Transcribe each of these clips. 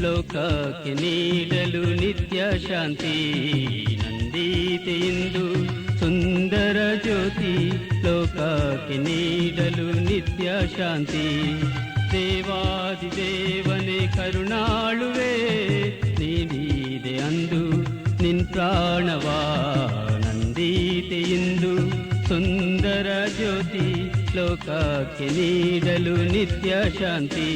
ಲೋಕಕ್ಕೆ ನೀಡಲು ನಿತ್ಯ ಶಾಂತಿ. ನಂದೀತೆಯೆಂದು ಸುಂದರ ಜ್ಯೋತಿ, ಲೋಕಕ್ಕೆ ನೀಡಲು ನಿತ್ಯ ಶಾಂತಿ. ದೇವಾದಿದೇವನೇ ಕರುಣಾಳುವೆ, ನೀಡಿದೆ ಅಂದು ನಿನ್ ಪ್ರಾಣವಾ. ನಂದೀತೆಯೆಂದು ಸುಂದರ ಜ್ಯೋತಿ, ಲೋಕಕ್ಕೆ ನೀಡಲು ನಿತ್ಯ ಶಾಂತಿ.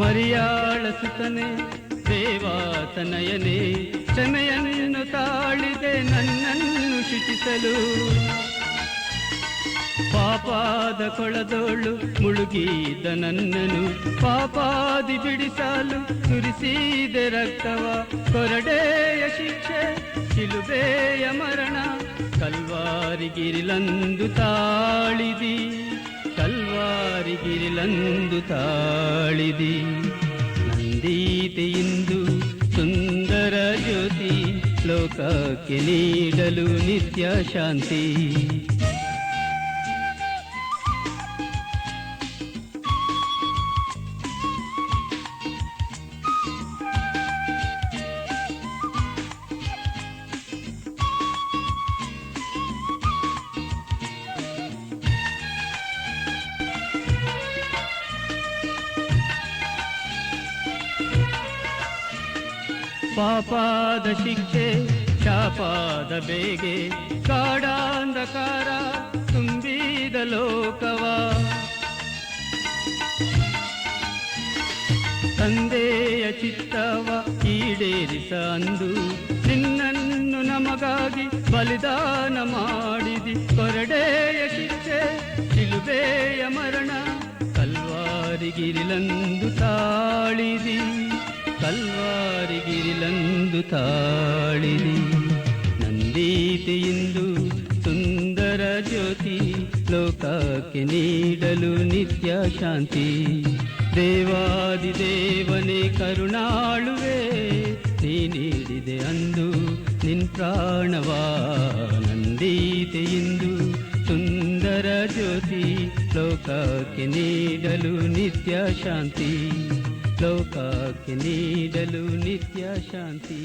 ಮರಿಯಾಳ ಸುತನೆ ದೇವಾತನಯನೇ, ಕ್ಷಮೆಯನ್ನು ತಾಳಿದೆ ನನ್ನನ್ನು ಶುಚಿಸಲು. ಪಾಪಾದ ಕೊಳದೋಳು ಮುಳುಗಿದ ನನ್ನನು ಪಾಪಾದಿ ಬಿಡಿಸಲು ಸುರಿಸಿದೆ ರಕ್ತವ. ಕೊರಡೆಯ ಶಿಕ್ಷೆ ಶಿಲುಬೆಯ ಮರಣ, ಕಲ್ವಾರಿಗಿರಿಲಂದು ತಾಳಿದಿ, ಕಲ್ವಾರಿಗಿರಿಲಂದು ತಾಳಿದಿ. ನಂದೀತೆಯೆಂದು ಸುಂದರ ಜ್ಯೋತಿ, ಲೋಕಕ್ಕೆ ನೀಡಲು ನಿತ್ಯ ಶಾಂತಿ. ಪಾಪಾದ ಶಿಕ್ಷೆ ಶಾಪಾದ ಬೇಗೆ, ಕಾಡಾಂಧಕಾರ ತುಂಬಿದ ಲೋಕವ. ತಂದೆಯ ಚಿತ್ತವ ಈಡೇರಿಸ ಅಂದು ನಿನ್ನನ್ನು ನಮಗಾಗಿ ಬಲಿದಾನ ಮಾಡಿದಿ. ಕೊರಡೆಯ ಶಿಕ್ಷೆ ಶಿಲುಬೆಯ ಮರಣ, ಕಲ್ವಾರಿಗಿರಿಲಂದು ತಾಳಿದಿ, ಕಲ್ವಾರಿಗಿರಿಲಂದು ತಾಳಿದಿ. ನಂದೀತೆಯೆಂದು ಸುಂದರ ಜ್ಯೋತಿ, ಲೋಕಕ್ಕೆ ನೀಡಲು ನಿತ್ಯ ಶಾಂತಿ. ದೇವಾದಿದೇವನೇ ಕರುಣಾಳುವೆ, ನೀ ನೀಡಿದೆ ಅಂದು ನಿನ್ ಪ್ರಾಣವಾ. ನಂದೀತೆಯೆಂದು ಸುಂದರ ಜ್ಯೋತಿ, ಲೋಕಕ್ಕೆ ನೀಡಲು ನಿತ್ಯ ಶಾಂತಿ. ಲೋಕಕ್ಕೆ ನೀಡಲು ನಿತ್ಯ ಶಾಂತಿ.